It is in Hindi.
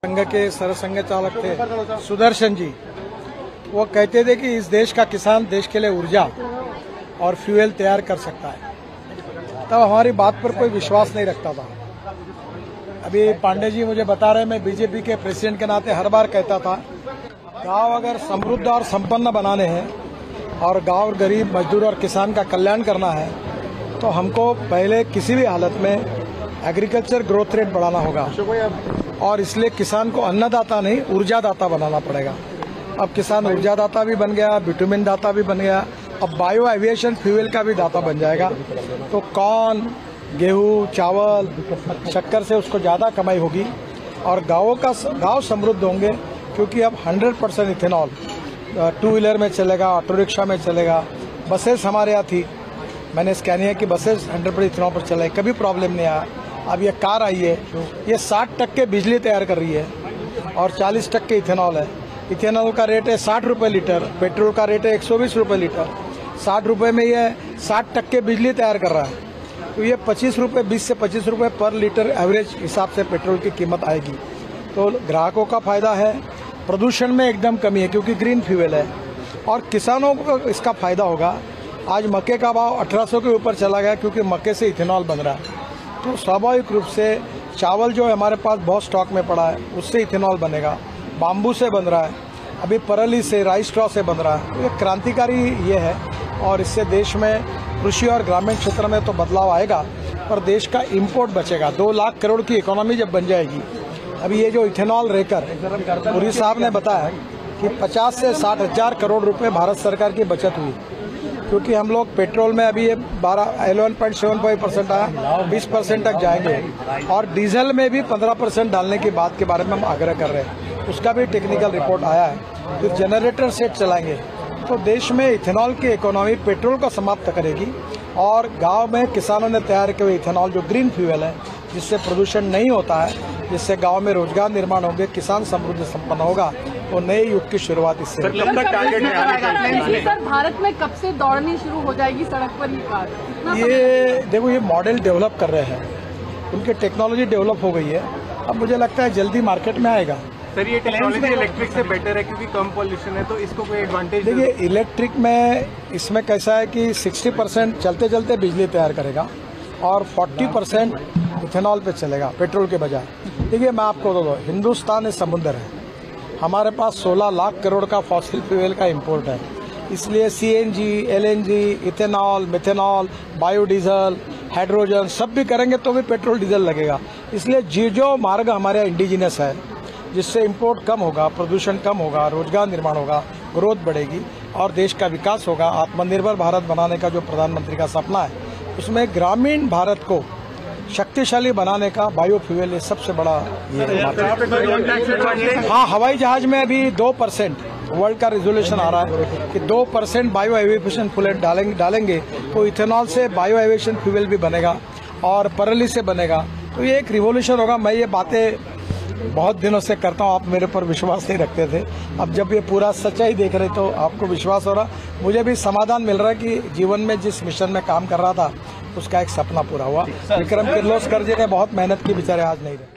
संघ के सरसंघ चालक थे सुदर्शन जी, वो कहते थे कि इस देश का किसान देश के लिए ऊर्जा और फ्यूल तैयार कर सकता है। तब हमारी बात पर कोई विश्वास नहीं रखता था। अभी पांडे जी मुझे बता रहे, मैं बीजेपी के प्रेसिडेंट के नाते हर बार कहता था, गांव अगर समृद्ध और संपन्न बनाने हैं और गांव गरीब मजदूर और किसान का कल्याण करना है तो हमको पहले किसी भी हालत में एग्रीकल्चर ग्रोथ रेट बढ़ाना होगा और इसलिए किसान को अन्नदाता नहीं ऊर्जादाता बनाना पड़ेगा। अब किसान ऊर्जादाता भी बन गया, बिटुमिन दाता भी बन गया, अब बायो एविएशन फ्यूल का भी दाता बन जाएगा। तो कॉर्न, गेहूं, चावल, शक्कर से उसको ज्यादा कमाई होगी और गांव समृद्ध होंगे, क्योंकि अब 100% इथेनॉल टू व्हीलर में चलेगा, ऑटो रिक्शा में चलेगा। बसेस हमारे यहाँ थी, मैंने स्कैनिया की बसेस 100% इथेनॉल पर चलाई, कभी प्रॉब्लम नहीं आया। अब ये कार आई है, ये 60% बिजली तैयार कर रही है और 40% इथेनॉल है। इथेनॉल का रेट है 60 रुपये लीटर, पेट्रोल का रेट है 120 रुपये लीटर। 60 रुपये में ये 60% बिजली तैयार कर रहा है, तो ये 25 रुपये, 20 से 25 रुपये पर लीटर एवरेज हिसाब से पेट्रोल की कीमत आएगी। तो ग्राहकों का फायदा है, प्रदूषण में एकदम कमी है क्योंकि ग्रीन फ्यूल है, और किसानों को इसका फायदा होगा। आज मक्के का भाव 1800 के ऊपर चला गया क्योंकि मक्के से इथेनॉल बन रहा है। तो स्वाभाविक रूप से चावल जो हमारे पास बहुत स्टॉक में पड़ा है उससे इथेनॉल बनेगा, बाम्बू से बन रहा है, अभी परली से, राइस स्ट्रॉ से बन रहा है। तो ये क्रांतिकारी ये है और इससे देश में कृषि और ग्रामीण क्षेत्र में तो बदलाव आएगा, पर देश का इम्पोर्ट बचेगा। 2 लाख करोड़ की इकोनॉमी जब बन जाएगी। अभी ये जो इथेनॉल रेकर पुरी साहब ने बताया कि 50 से 60 हजार करोड़ रुपए भारत सरकार की बचत हुई, क्योंकि हम लोग पेट्रोल में अभी ये 11.75% आया, 20% तक जाएंगे और डीजल में भी 15% डालने की बात के बारे में हम आग्रह कर रहे हैं। उसका भी टेक्निकल रिपोर्ट आया है। फिर जनरेटर सेट चलाएंगे तो देश में इथेनॉल की इकोनॉमी पेट्रोल को समाप्त करेगी और गांव में किसानों ने तैयार किए हुए इथेनॉल जो ग्रीन फ्यूल है, जिससे प्रदूषण नहीं होता है, जिससे गांव में रोजगार निर्माण होंगे, किसान समृद्ध संपन्न होगा, तो नए युग की शुरुआत इससे। सर, भारत में कब से दौड़नी शुरू हो जाएगी सड़क पर ये कार? ये देखो, ये मॉडल डेवलप कर रहे हैं, उनकी टेक्नोलॉजी डेवलप हो गई है, अब मुझे लगता है जल्दी मार्केट में आएगा। सर, ये टेक्नोलॉजी इलेक्ट्रिक से बेटर है क्योंकि कम पॉल्यूशन है, तो इसको कोई एडवांटेज? देखिए, इलेक्ट्रिक में इसमें कैसा है कि 60% चलते चलते बिजली तैयार करेगा और 40% इथेनॉल पे चलेगा पेट्रोल के बजाय। देखिए, मैं आपको बता दूं, हिंदुस्तान एक समुद्र है, हमारे पास 16 लाख करोड़ का फॉसिल फ्यूल का इम्पोर्ट है, इसलिए CNG, LNG, ethanol, methanol, biodiesel, hydrogen सब भी करेंगे तो भी पेट्रोल डीजल लगेगा। इसलिए जो मार्ग हमारे इंडिजिनस है, जिससे इम्पोर्ट कम होगा, प्रदूषण कम होगा, रोजगार निर्माण होगा, ग्रोथ बढ़ेगी और देश का विकास होगा। आत्मनिर्भर भारत बनाने का जो प्रधानमंत्री का सपना है, उसमें ग्रामीण भारत को शक्तिशाली बनाने का बायोफ्यूल ये सबसे बड़ा हाँ, हवाई जहाज में अभी 2% वर्ल्ड का रिजोल्यूशन आ रहा है कि 2% बायो एविएशन फ्यूल डालेंगे तो इथेनॉल से बायो एविएशन फ्यूल भी बनेगा और परली से बनेगा। तो ये एक रिवोल्यूशन होगा। मैं ये बातें बहुत दिनों से करता हूँ, आप मेरे पर विश्वास नहीं रखते थे, अब जब ये पूरा सच्चाई देख रहे तो आपको विश्वास हो रहा। मुझे भी समाधान मिल रहा है कि जीवन में जिस मिशन में काम कर रहा था उसका एक सपना पूरा हुआ। विक्रम किर्लोस्कर जी ने बहुत मेहनत की, बेचारे आज नहीं रहे।